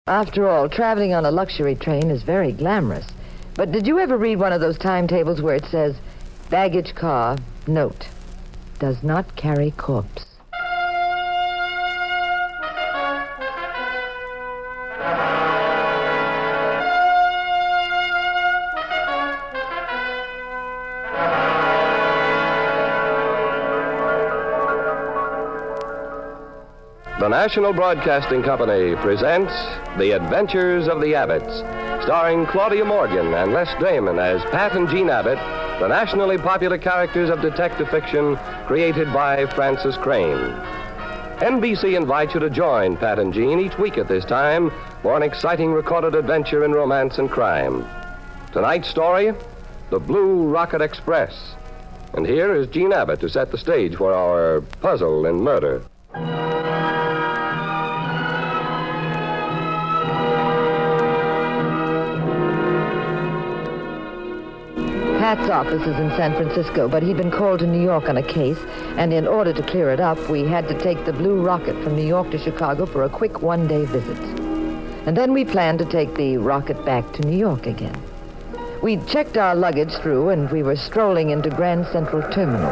After all, traveling on a luxury train is very glamorous. But did you ever read one of those timetables where it says, baggage car, note, does not carry corpse? The National Broadcasting Company presents The Adventures of the Abbotts, starring Claudia Morgan and Les Damon as Pat and Jean Abbott, the nationally popular characters of detective fiction created by Francis Crane. NBC invites you to join Pat and Jean each week at this time for an exciting recorded adventure in romance and crime. Tonight's story, The Blue Rocket Express. And here is Jean Abbott to set the stage for our puzzle in murder. Pat's office is in San Francisco, but he'd been called to New York on a case, and in order to clear it up, we had to take the Blue Rocket from New York to Chicago for a quick one-day visit. And then we planned to take the rocket back to New York again. We'd checked our luggage through, and we were strolling into Grand Central Terminal.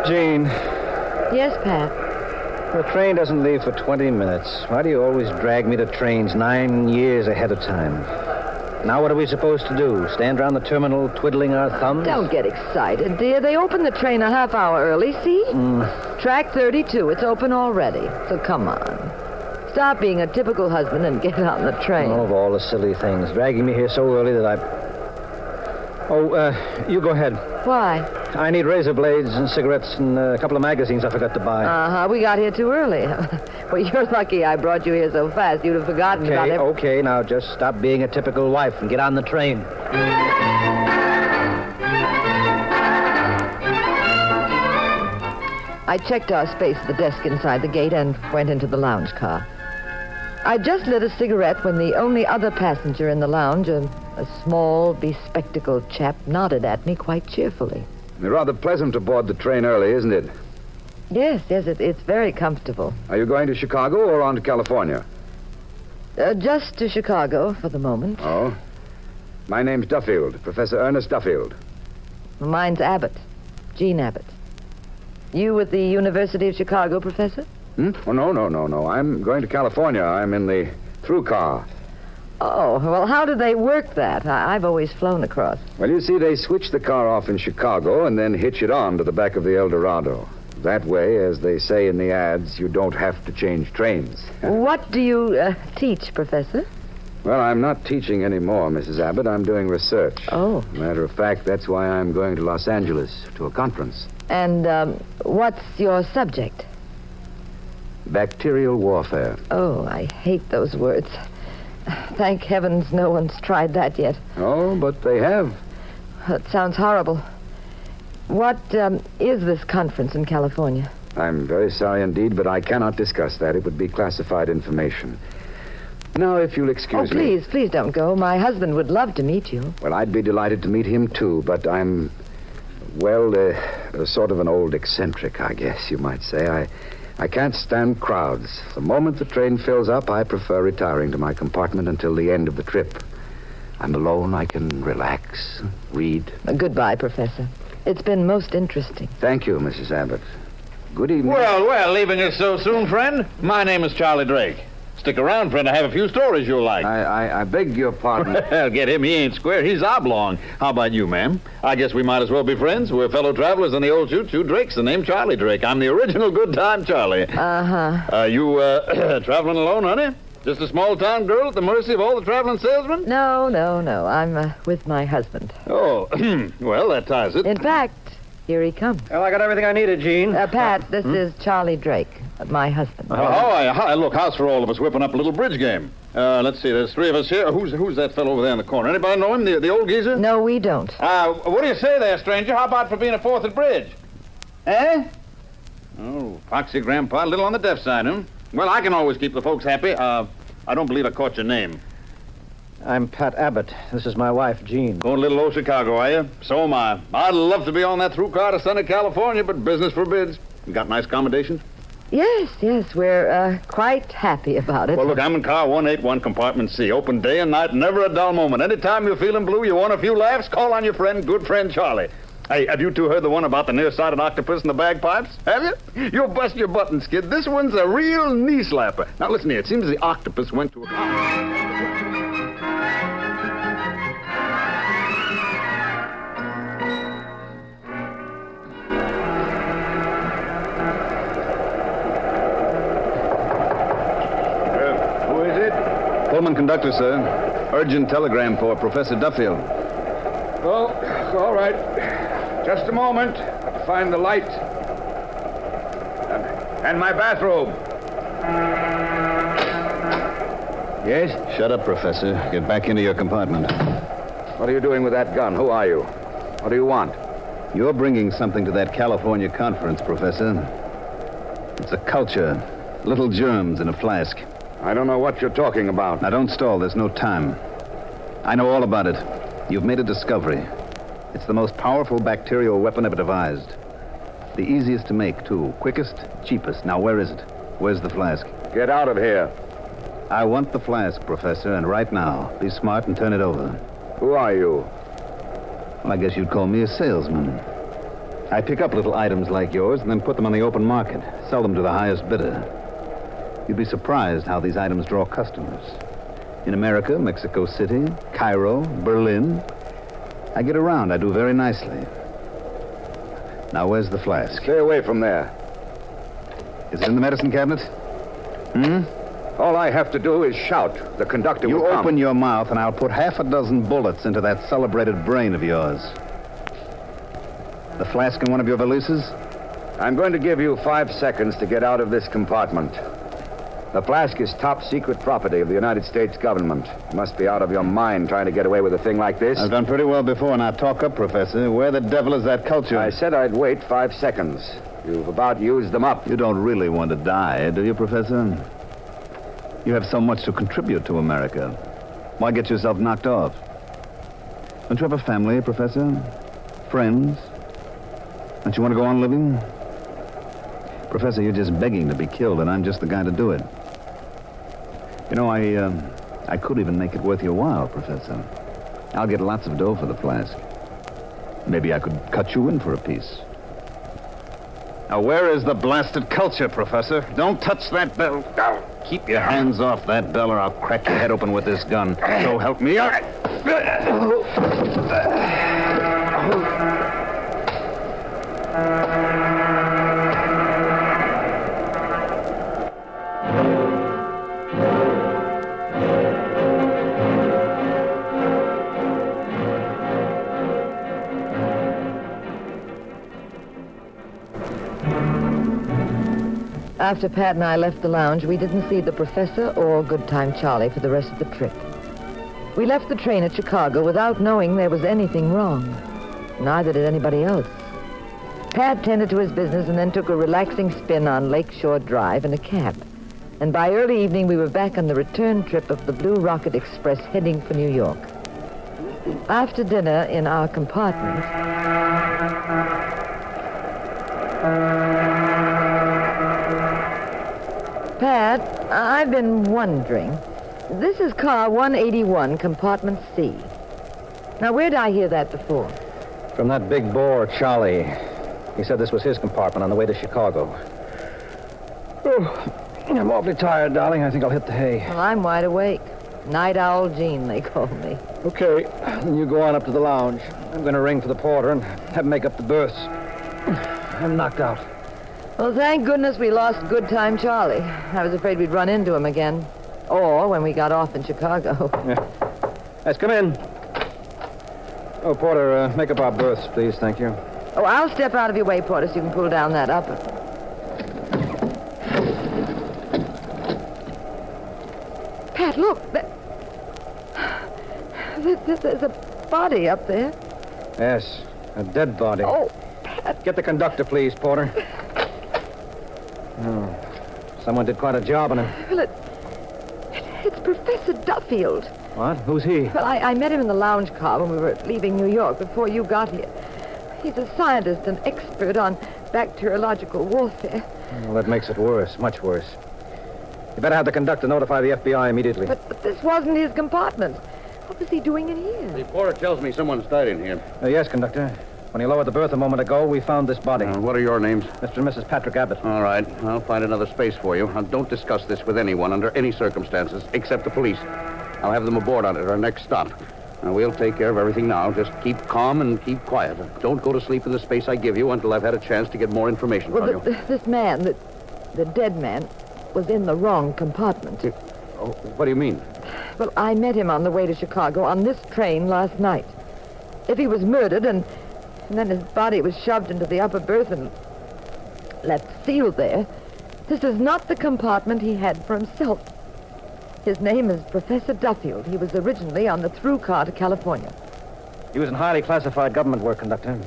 Jean. Yes, Pat? The train doesn't leave for 20 minutes. Why do you always drag me to trains 9 years ahead of time? Now what are we supposed to do? Stand around the terminal twiddling our thumbs? Don't get excited, dear. They opened the train a half hour early, see? Track 32. It's open already. So come on. Stop being a typical husband and get on the train. Oh, of all the silly things. Dragging me here so early that you go ahead. Why? I need razor blades and cigarettes and a couple of magazines I forgot to buy. We got here too early. Well, you're lucky I brought you here so fast. You'd have forgotten about it. Okay, now just stop being a typical wife and get on the train. I checked our space at the desk inside the gate and went into the lounge car. I just lit a cigarette when the only other passenger in the lounge, a small, bespectacled chap, nodded at me quite cheerfully. Rather pleasant to board the train early, isn't it? Yes, it's very comfortable. Are you going to Chicago or on to California? Just to Chicago for the moment. Oh. My name's Duffield, Professor Ernest Duffield. Mine's Abbott, Jean Abbott. You with the University of Chicago, Professor? Oh, no. I'm going to California. I'm in the through car. Oh, well, how do they work that? I've always flown across. Well, you see, they switch the car off in Chicago and then hitch it on to the back of the El Dorado. That way, as they say in the ads, you don't have to change trains. What do you teach, Professor? Well, I'm not teaching anymore, Mrs. Abbott. I'm doing research. Oh. Matter of fact, that's why I'm going to Los Angeles to a conference. And what's your subject? Bacterial warfare. Oh, I hate those words. Thank heavens no one's tried that yet. Oh, but they have. That sounds horrible. What is this conference in California? I'm very sorry indeed, but I cannot discuss that. It would be classified information. Now, if you'll excuse me... Please don't go. My husband would love to meet you. Well, I'd be delighted to meet him, too, but I'm, sort of an old eccentric, I guess you might say. I can't stand crowds. The moment the train fills up, I prefer retiring to my compartment until the end of the trip. I'm alone. I can relax, read. Goodbye, Professor. It's been most interesting. Thank you, Mrs. Abbott. Good evening. Well, leaving us so soon, friend? My name is Charlie Drake. Stick around, friend. I have a few stories you'll like. I beg your pardon. Well, get him. He ain't square. He's oblong. How about you, ma'am? I guess we might as well be friends. We're fellow travelers in the old choo-choo. Drake's the name, Charlie Drake. I'm the original good time Charlie. Uh-huh. You traveling alone, honey? Just a small-town girl at the mercy of all the traveling salesmen? No. I'm with my husband. Oh, well, that ties it. In fact, here he comes. Well, I got everything I needed, Jean. Pat, this is Charlie Drake, my husband. Look, house for all of us, whipping up a little bridge game. Let's see, there's three of us here. Who's that fellow over there in the corner? Anybody know him, the old geezer? No, we don't. What do you say there, stranger? How about for being a fourth at bridge? Eh? Oh, foxy grandpa, a little on the deaf side, huh? Well, I can always keep the folks happy. I don't believe I caught your name. I'm Pat Abbott. This is my wife, Jean. Going to little old Chicago, are you? So am I. I'd love to be on that through car to sunny California, but business forbids. You got nice accommodations? Yes, we're quite happy about it. Well, look, I'm in car 181, compartment C. Open day and night, never a dull moment. Anytime you're feeling blue, you want a few laughs, call on your good friend Charlie. Hey, have you two heard the one about the nearsighted octopus and the bagpipes? Have you? You'll bust your buttons, kid. This one's a real knee slapper. Now, listen here. It seems the octopus went to a... Pullman conductor, sir. Urgent telegram for Professor Duffield. Oh, all right. Just a moment. Have to find the light. And my bathrobe. Yes? Shut up, Professor. Get back into your compartment. What are you doing with that gun? Who are you? What do you want? You're bringing something to that California conference, Professor. It's a culture. Little germs in a flask. I don't know what you're talking about. Now, don't stall. There's no time. I know all about it. You've made a discovery. It's the most powerful bacterial weapon ever devised. The easiest to make, too. Quickest, cheapest. Now, where is it? Where's the flask? Get out of here. I want the flask, Professor, and right now. Be smart and turn it over. Who are you? Well, I guess you'd call me a salesman. I pick up little items like yours and then put them on the open market. Sell them to the highest bidder. You'd be surprised how these items draw customers. In America, Mexico City, Cairo, Berlin. I get around. I do very nicely. Now, where's the flask? Stay away from there. Is it in the medicine cabinet? All I have to do is shout. The conductor will You come. open your mouth and I'll put half a dozen bullets into that celebrated brain of yours. The flask in one of your valises? I'm going to give you 5 seconds to get out of this compartment. The flask is top secret property of the United States government. You must be out of your mind trying to get away with a thing like this. I've done pretty well before. Now talk up, Professor. Where the devil is that culture? I said I'd wait 5 seconds. You've about used them up. You don't really want to die, do you, Professor? You have so much to contribute to America. Why get yourself knocked off? Don't you have a family, Professor? Friends? Don't you want to go on living? Professor, you're just begging to be killed, and I'm just the guy to do it. You know, I could even make it worth your while, Professor. I'll get lots of dough for the flask. Maybe I could cut you in for a piece. Now, where is the blasted culture, Professor? Don't touch that bell. Keep your hands off that bell, or I'll crack your head open with this gun. So help me. After Pat and I left the lounge, we didn't see the professor or Good Time Charlie for the rest of the trip. We left the train at Chicago without knowing there was anything wrong. Neither did anybody else. Pat tended to his business and then took a relaxing spin on Lakeshore Drive in a cab. And by early evening, we were back on the return trip of the Blue Rocket Express heading for New York. After dinner in our compartment... Pat, I've been wondering. This is car 181, compartment C. Now, where did I hear that before? From that big bore, Charlie. He said this was his compartment on the way to Chicago. Oh, I'm awfully tired, darling. I think I'll hit the hay. Well, I'm wide awake. Night Owl Jean, they call me. Okay, then you go on up to the lounge. I'm going to ring for the porter and have him make up the berths. I'm knocked out. Well, thank goodness we lost Good Time Charlie. I was afraid we'd run into him again. Or when we got off in Chicago. Yeah. Yes, come in. Oh, porter, make up our berths, please. Thank you. Oh, I'll step out of your way, Porter, so you can pull down that upper. Pat, look. There's a body up there. Yes, a dead body. Oh, Pat. Get the conductor, please, porter. Oh, someone did quite a job on him. Well, it's Professor Duffield. What? Who's he? Well, I met him in the lounge car when we were leaving New York before you got here. He's a scientist and expert on bacteriological warfare. Well, that makes it worse, much worse. You better have the conductor notify the FBI immediately. But this wasn't his compartment. What was he doing in here? The porter tells me someone's died in here. Yes, conductor. When he lowered the berth a moment ago, we found this body. What are your names? Mr. and Mrs. Patrick Abbott. All right. I'll find another space for you. Now, don't discuss this with anyone under any circumstances, except the police. I'll have them aboard on it at our next stop. Now, we'll take care of everything now. Just keep calm and keep quiet. Don't go to sleep in the space I give you until I've had a chance to get more information from you. This man, the dead man, was in the wrong compartment. Oh, what do you mean? Well, I met him on the way to Chicago on this train last night. If he was murdered and then his body was shoved into the upper berth and left sealed there, this is not the compartment he had for himself. His name is Professor Duffield. He was originally on the through car to California. He was in highly classified government work, conductor.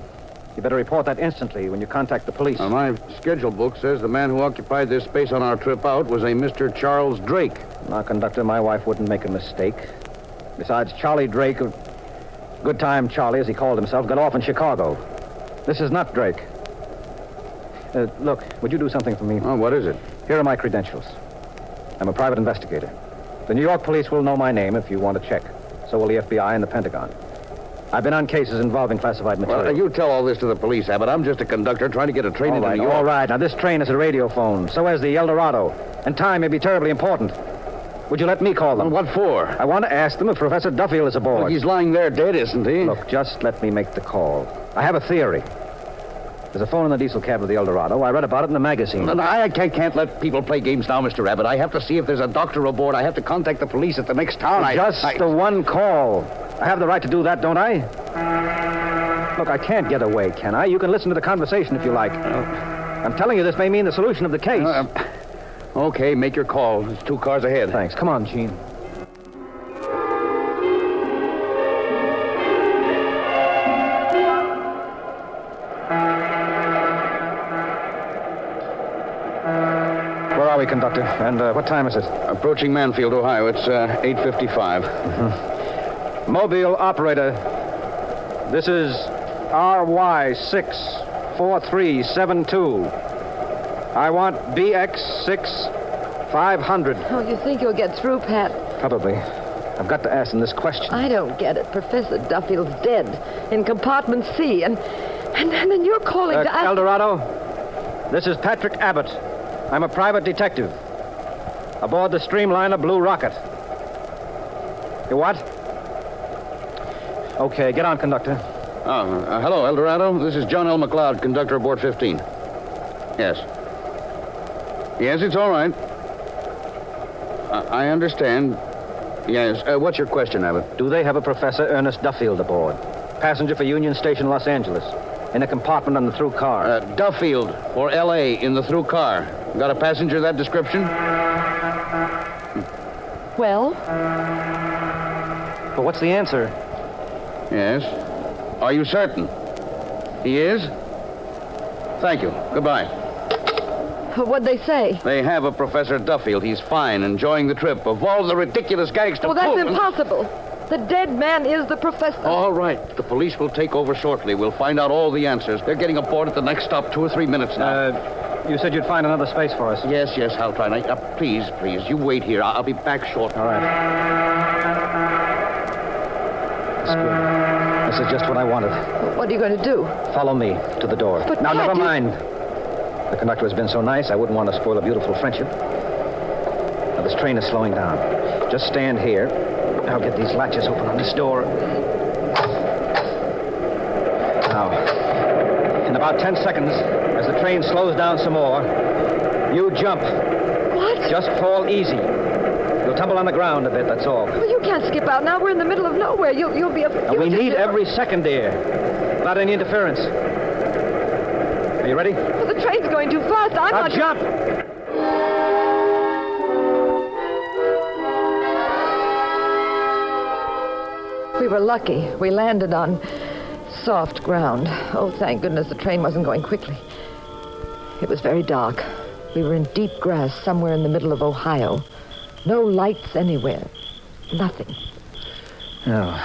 You better report that instantly when you contact the police. My schedule book says the man who occupied this space on our trip out was a Mr. Charles Drake. Now, conductor, my wife wouldn't make a mistake. Besides, Charlie Drake, Good Time Charlie, as he called himself, got off in Chicago. This is not Drake. Look, would you do something for me? Oh, what is it? Here are my credentials. I'm a private investigator. The New York police will know my name if you want to check. So will the FBI and the Pentagon. I've been on cases involving classified material. Well, you tell all this to the police, Abbott. I'm just a conductor trying to get a train into New York. All right. Now, this train is a radio phone. So is the El Dorado. And time may be terribly important. Would you let me call them? Well, what for? I want to ask them if Professor Duffield is aboard. Well, he's lying there dead, isn't he? Look, just let me make the call. I have a theory. There's a phone in the diesel cab of the El Dorado. I read about it in the magazine. No, I can't let people play games now, Mr. Abbott. I have to see if there's a doctor aboard. I have to contact the police at the next town. The one call. I have the right to do that, don't I? Look, I can't get away, can I? You can listen to the conversation if you like. I'm telling you, this may mean the solution of the case. Okay, make your call. There's 2 cars ahead. Thanks. Come on, Gene. Where are we, conductor? And what time is it? Approaching Manfield, Ohio. It's 8:55. Mobile operator. This is RY64372. I want BX6500. Oh, you think you'll get through, Pat? Probably. I've got to ask them this question. I don't get it. Professor Duffield's dead in compartment C, and then you're calling to ask... El Dorado, this is Patrick Abbott. I'm a private detective. Aboard the Streamliner Blue Rocket. You what? Okay, get on, conductor. Hello, El Dorado. This is John L. McLeod, conductor aboard 15. Yes. Yes, it's all right. I understand. Yes. What's your question, Abbott? Do they have a Professor Ernest Duffield aboard? Passenger for Union Station, Los Angeles. In a compartment on the through car. Duffield for L.A. in the through car. Got a passenger of that description? Well? But what's the answer? Yes. Are you certain? He is? Thank you. Goodbye. What'd they say? They have a Professor Duffield. He's fine, enjoying the trip. Of all the ridiculous gags to Well, pull... that's impossible. The dead man is the professor. All right. The police will take over shortly. We'll find out all the answers. They're getting aboard at the next stop 2 or 3 minutes now. You said you'd find another space for us. Yes, I'll try. Now, please, you wait here. I'll be back shortly. All right. That's good. This is just what I wanted. What are you going to do? Follow me to the door. But now, Pat, never mind. The conductor has been so nice, I wouldn't want to spoil a beautiful friendship. Now, this train is slowing down. Just stand here. I'll get these latches open on this door. Now, in about 10 seconds, as the train slows down some more, you jump. What? Just fall easy. You'll tumble on the ground a bit, that's all. Well, you can't skip out now. We're in the middle of nowhere. You'll be a... And we need every second, dear. Without any interference. Are you ready? Well, the train's going too fast. I'm Now not... jump! We were lucky. We landed on soft ground. Oh, thank goodness the train wasn't going quickly. It was very dark. We were in deep grass somewhere in the middle of Ohio. No lights anywhere. Nothing. Now,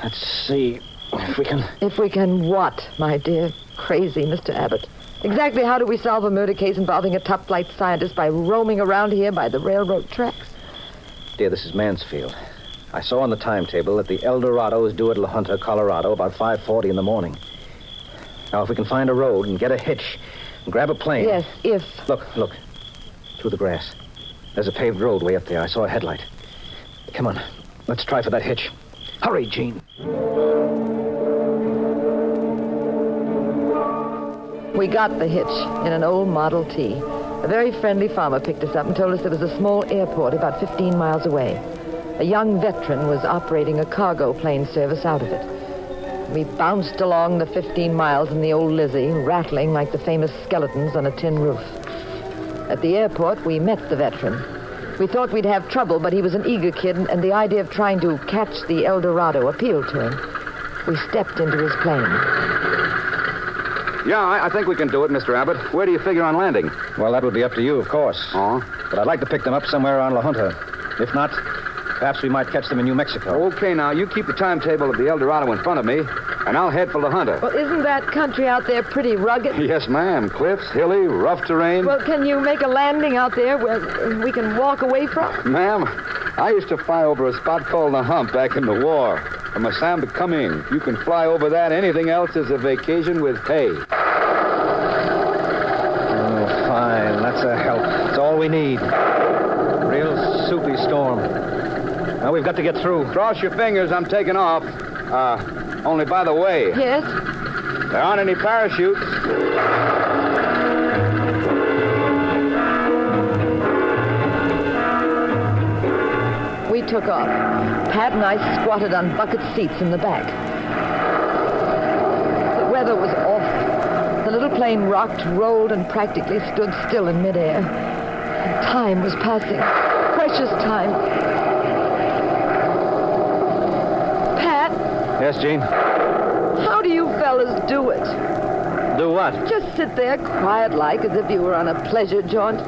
let's see if we can... If we can what, my dear, crazy Mr. Abbott? Exactly how do we solve a murder case involving a top-flight scientist by roaming around here by the railroad tracks? Dear, this is Mansfield. I saw on the timetable that the El Dorado is due at La Junta, Colorado, about 5:40 in the morning. Now, if we can find a road and get a hitch and grab a plane... Yes, if... Look. Through the grass. There's a paved road way up there. I saw a headlight. Come on. Let's try for that hitch. Hurry, Gene. We got the hitch in an old Model T. A very friendly farmer picked us up and told us there was a small airport about 15 miles away. A young veteran was operating a cargo plane service out of it. We bounced along the 15 miles in the old Lizzie, rattling like the famous skeletons on a tin roof. At the airport, we met the veteran. We thought we'd have trouble, but he was an eager kid, and the idea of trying to catch the El Dorado appealed to him. We stepped into his plane. Yeah, I think we can do it, Mr. Abbott. Where do you figure on landing? Well, that would be up to you, of course. Oh? But I'd like to pick them up somewhere around La Junta. If not, perhaps we might catch them in New Mexico. Okay, now, you keep the timetable of the El Dorado in front of me, and I'll head for La Junta. Well, isn't that country out there pretty rugged? Yes, ma'am. Cliffs, hilly, rough terrain. Well, can you make a landing out there where we can walk away from? Ma'am, I used to fly over a spot called the Hump back in the war. From Assam to Cumming. You can fly over that. Anything else is a vacation with pay. Oh, fine. That's a help. It's all we need. Real soupy storm. Now, we've got to get through. Cross your fingers. I'm taking off. Only by the way. Yes? There aren't any parachutes. We took off. Pat and I squatted on bucket seats in the back. The weather was awful. The little plane rocked, rolled, and practically stood still in midair. And time was passing. Precious time. Pat, Yes, Gene? how do you fellas do it? Do what? Just sit there quiet-like as if you were on a pleasure jaunt.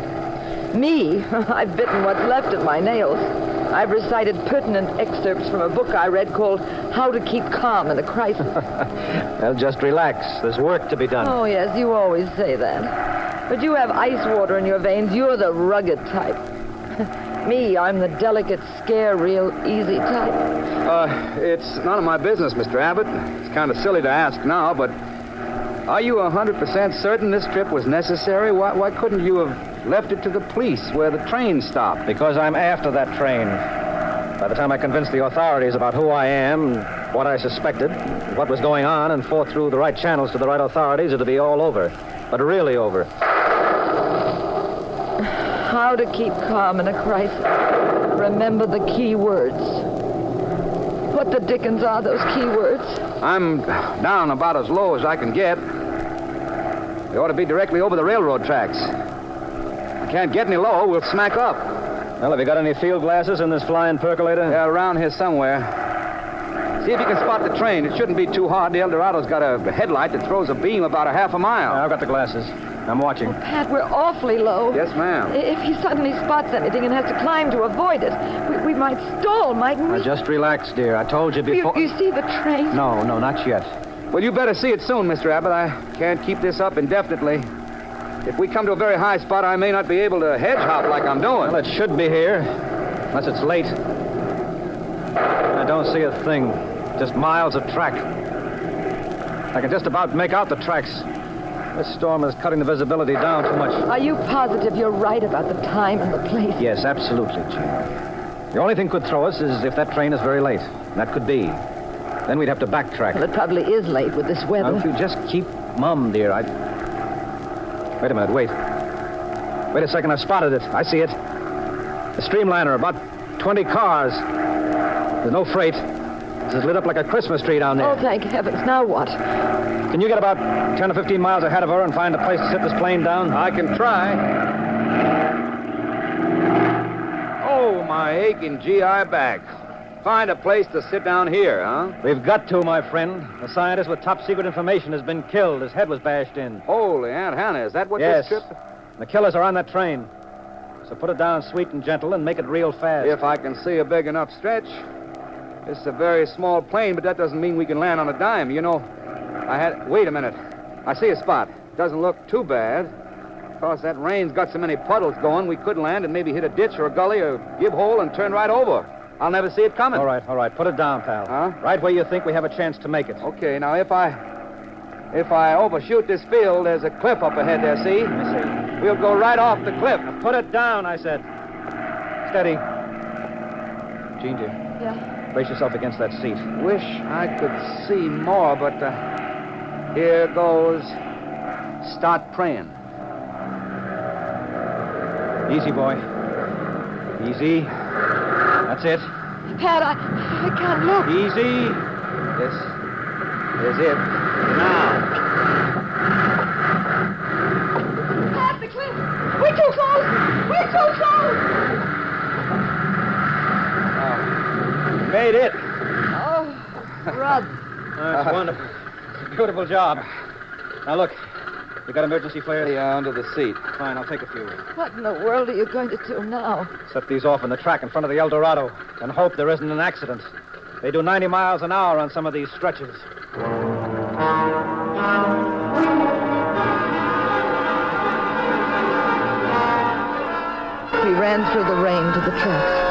Me, I've bitten what's left of my nails. I've recited pertinent excerpts from a book I read called How to Keep Calm in a Crisis. Well, just relax. There's work to be done. Oh, yes, you always say that. But you have ice water in your veins. You're the rugged type. Me, I'm the delicate, scare, real easy type. It's none of my business, Mr. Abbott. It's kind of silly to ask now, but are you 100% certain this trip was necessary? Why couldn't you have left it to the police where the train stopped? Because I'm after that train. By the time I convinced the authorities about who I am, what I suspected, what was going on, and fought through the right channels to the right authorities, it'll be all over. But really over. How to keep calm in a crisis. Remember the key words. What the dickens are those key words? I'm down about as low as I can get. We ought to be directly over the railroad tracks. I can't get any lower, we'll smack up. Well, have you got any field glasses in this flying percolator? They're around here somewhere. See if you can spot the train. It shouldn't be too hard. The El Dorado's got a headlight that throws a beam about a half a mile. I've got the glasses. I'm watching. Pat, we're awfully low. Yes, ma'am. If he suddenly spots anything and has to climb to avoid it, we might stall, mightn't we? Now, just relax, dear. I told you before... You see the train? No, not yet. Well, you better see it soon, Mr. Abbott. I can't keep this up indefinitely. If we come to a very high spot, I may not be able to hedge hop like I'm doing. Well, it should be here. Unless it's late. I don't see a thing. Just miles of track. I can just about make out the tracks. This storm is cutting the visibility down too much. Are you positive you're right about the time and the place? Yes, absolutely, Gene. The only thing could throw us is if that train is very late. That could be. Then we'd have to backtrack. Well, it probably is late with this weather. Now, if you just keep mum, dear, Wait a minute, wait. Wait a second, I've spotted it. I see it. The streamliner, about 20 cars. There's no freight. This is lit up like a Christmas tree down there. Oh, thank heavens. Now what? Can you get about 10 or 15 miles ahead of her and find a place to sit this plane down? I can try. Oh, my aching GI back. Find a place to sit down here, huh? We've got to, my friend. A scientist with top secret information has been killed. His head was bashed in. Holy Aunt Hannah, is that what Yes. this trip... The killers are on that train. So put it down sweet and gentle and make it real fast. If I can see a big enough stretch. This is a very small plane, but that doesn't mean we can land on a dime. You know, Wait a minute. I see a spot. doesn't look too bad. Of course, that rain's got so many puddles going, we could land and maybe hit a ditch or a gully or give hole and turn right over. I'll never see it coming. All right. Put it down, pal. Huh? Right where you think we have a chance to make it. Okay, now if I overshoot this field, there's a cliff up ahead there, see? Let me see. We'll go right off the cliff. Now put it down, I said. Steady. Jean, dear. Yeah. Brace yourself against that seat. Wish I could see more, but here goes. Start praying. Easy, boy. Easy. That's it. Pat, I can't look. Easy. This is it. Now. Pat, the cliff. We're too close. We're too close. Made it. Oh, Rod. That's wonderful. Beautiful job. Now, look. You got emergency flares? Yeah, under the seat. Fine, I'll take a few. What in the world are you going to do now? Set these off on the track in front of the El Dorado and hope there isn't an accident. They do 90 miles an hour on some of these stretches. We ran through the rain to the tracks.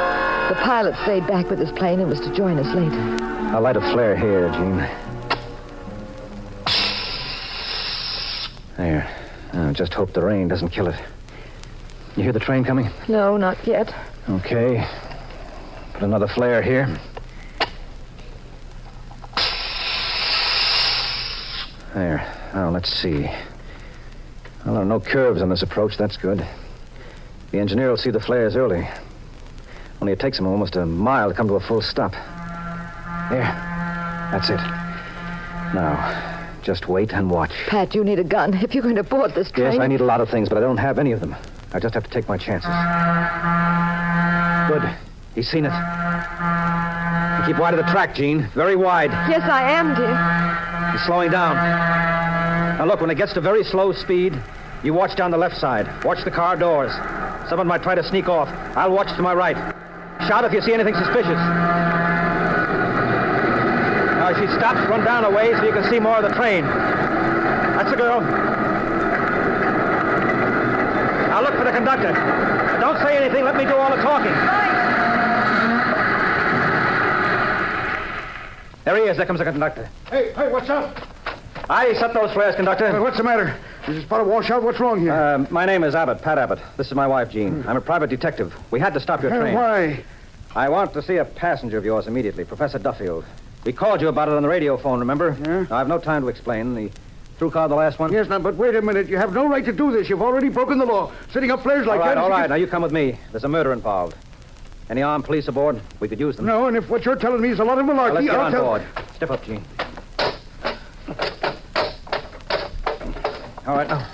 The pilot stayed back with his plane and was to join us later. I'll light a flare here, Gene. There. Now, just hope the rain doesn't kill it. You hear the train coming? No, not yet. Okay. Put another flare here. There. Now, let's see. Well, there are no curves on this approach. That's good. The engineer will see the flares early. Only it takes him almost a mile to come to a full stop. There. That's it. Now, just wait and watch. Pat, you need a gun if you're going to board this train. Yes, I need a lot of things, but I don't have any of them. I just have to take my chances. Good. He's seen it. You keep wide of the track, Gene. Very wide. Yes, I am, dear. He's slowing down. Now, look, when it gets to very slow speed, you watch down the left side. Watch the car doors. Someone might try to sneak off. I'll watch to my right. Shout if you see anything suspicious. Now, as she stops, run down a ways so you can see more of the train. That's the girl. Now, look for the conductor. Don't say anything. Let me do all the talking. There he is. There comes the conductor. Hey, what's up? I set those flares, conductor. What's the matter? Is this part of washout? What's wrong here? My name is Abbott, Pat Abbott. This is my wife, Jean. I'm a private detective. We had to stop your train. Why? I want to see a passenger of yours immediately, Professor Duffield. We called you about it on the radio phone, remember? Yeah? Now, I've no time to explain. The through car, the last one? Yes, now, but wait a minute. You have no right to do this. You've already broken the law. Setting up flares like that. All right. Now, you come with me. There's a murder involved. Any armed police aboard? We could use them. No, and if what you're telling me is a lot of malarkey, Now, let's get I'll on tell... board. Step up, Gene. All right, now,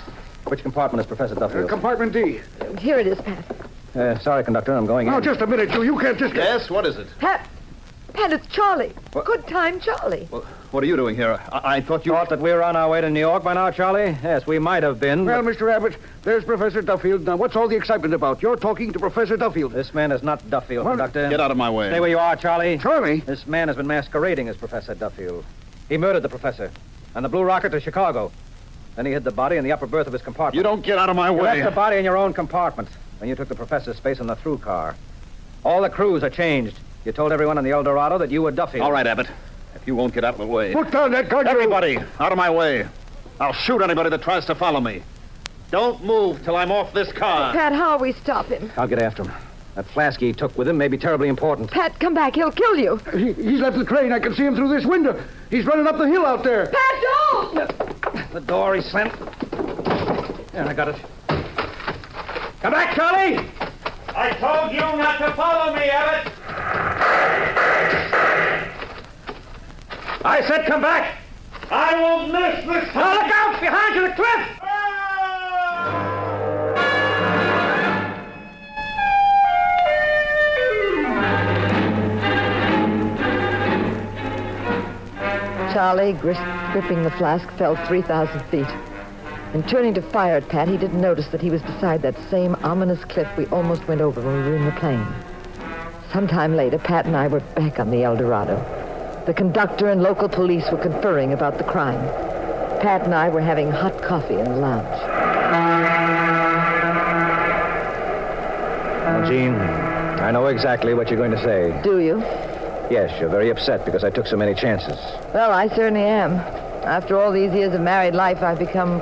which compartment is Professor Duffield? Compartment D. Here it is, Pat. Sorry, conductor, I'm going in. Now, just a minute, you can't just... Yes, what is it? Pat, it's Charlie. Good time, Charlie. Well, what are you doing here? I thought you... Thought that we were on our way to New York by now, Charlie? Yes, we might have been. Well, Mr. Abbott, there's Professor Duffield. Now, what's all the excitement about? You're talking to Professor Duffield. This man is not Duffield, conductor. Get out of my way. Stay where you are, Charlie. Charlie? This man has been masquerading as Professor Duffield. He murdered the professor on the Blue Rocket to Chicago. Then he hid the body in the upper berth of his compartment. You don't get out of my You way. left the body in your own compartment. Then you took the professor's space in the through car. All the crews are changed. You told everyone in the El Dorado that you were Duffield. All right, Abbott. If you won't get out of the way. Put down that gun. Everybody, out of my way. I'll shoot anybody that tries to follow me. Don't move till I'm off this car. Pat, how will we stop him? I'll get after him. That flask he took with him may be terribly important. Pat, come back. He'll kill you. He's left the train. I can see him through this window. He's running up the hill out there. Pat, don't! The door he slammed. There, I got it. Come back, Charlie! I told you not to follow me, Abbott! I said come back! I won't miss this time! Now look out! Behind you, the cliff! Charlie, gripping the flask, fell 3,000 feet. And turning to fire at Pat, he didn't notice that he was beside that same ominous cliff we almost went over when we were in the plane. Sometime later, Pat and I were back on the El Dorado. The conductor and local police were conferring about the crime. Pat and I were having hot coffee in the lounge. Well, Jean, I know exactly what you're going to say. Do you? Yes, you're very upset because I took so many chances. Well, I certainly am. After all these years of married life, I've become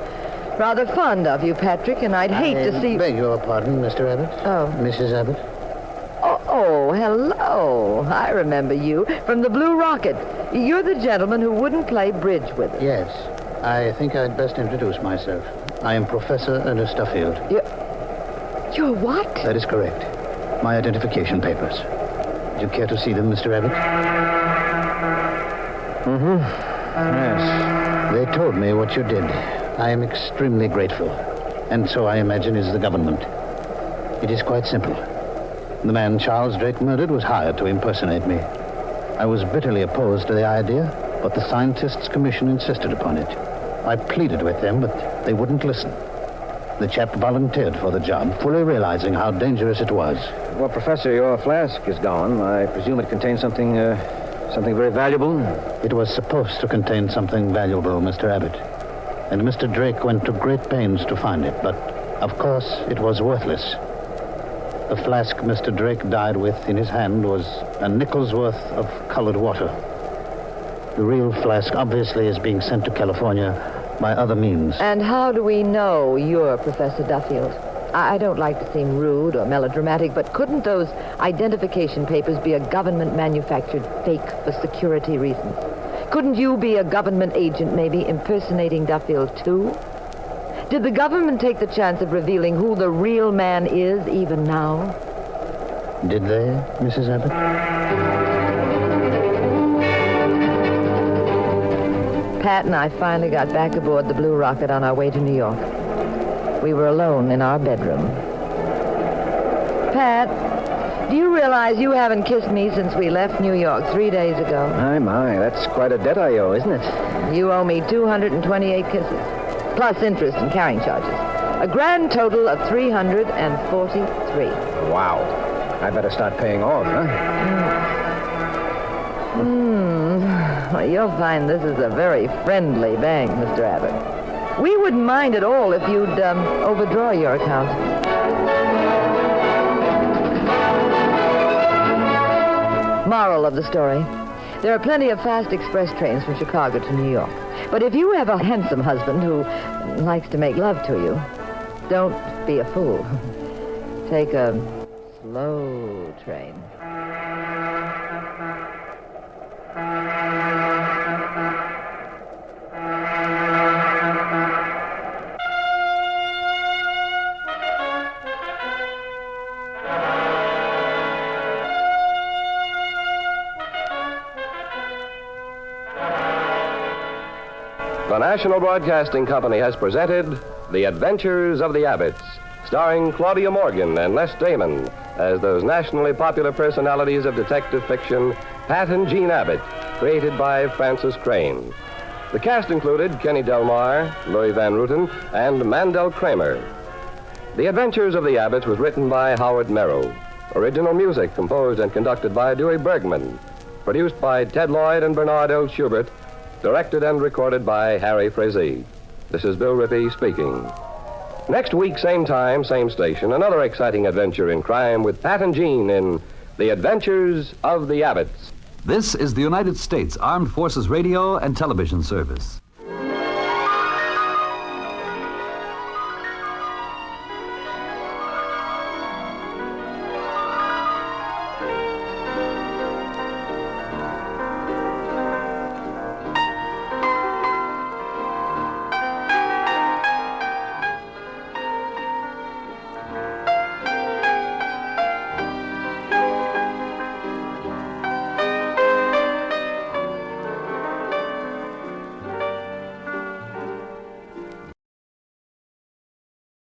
rather fond of you, Patrick, and I'd hate to see... I beg your pardon, Mr. Abbott. Oh. Mrs. Abbott. Oh, hello. I remember you from the Blue Rocket. You're the gentleman who wouldn't play bridge with us. Yes. I think I'd best introduce myself. I am Professor Ernest Duffield. You're what? That is correct. My identification papers. Would you care to see them, Mr. Abbott? Mm-hmm. Yes. They told me what you did. I am extremely grateful. And so I imagine is the government. It is quite simple. The man Charles Drake murdered was hired to impersonate me. I was bitterly opposed to the idea, but the Scientists' Commission insisted upon it. I pleaded with them, but they wouldn't listen. The chap volunteered for the job, fully realizing how dangerous it was. Well, Professor, your flask is gone. I presume it contains something very valuable? It was supposed to contain something valuable, Mr. Abbott. And Mr. Drake went to great pains to find it, but, of course, it was worthless. The flask Mr. Drake died with in his hand was a nickel's worth of colored water. The real flask obviously is being sent to California by other means. And how do we know you're Professor Duffield? I don't like to seem rude or melodramatic, but couldn't those identification papers be a government-manufactured fake for security reasons? Couldn't you be a government agent, maybe impersonating Duffield, too? Did the government take the chance of revealing who the real man is even now? Did they, Mrs. Abbott? Pat and I finally got back aboard the Blue Rocket on our way to New York. We were alone in our bedroom. Pat, do you realize you haven't kissed me since we left New York 3 days ago? My, that's quite a debt I owe, isn't it? You owe me 228 kisses, plus interest and carrying charges. A grand total of 343. Wow. I better start paying off, huh? Well, you'll find this is a very friendly bank, Mr. Abbott. We wouldn't mind at all if you'd overdraw your account. Moral of the story. There are plenty of fast express trains from Chicago to New York. But if you have a handsome husband who likes to make love to you, don't be a fool. Take a slow train. The National Broadcasting Company has presented The Adventures of the Abbotts, starring Claudia Morgan and Les Damon as those nationally popular personalities of detective fiction, Pat and Jean Abbott, created by Francis Crane. The cast included Kenny Delmar, Louis Van Ruten, and Mandel Kramer. The Adventures of the Abbotts was written by Howard Merrill. Original music composed and conducted by Dewey Bergman. Produced by Ted Lloyd and Bernard L. Schubert. Directed and recorded by Harry Frazee. This is Bill Rippey speaking. Next week, same time, same station, another exciting adventure in crime with Pat and Jean in The Adventures of the Abbotts. This is the United States Armed Forces Radio and Television Service.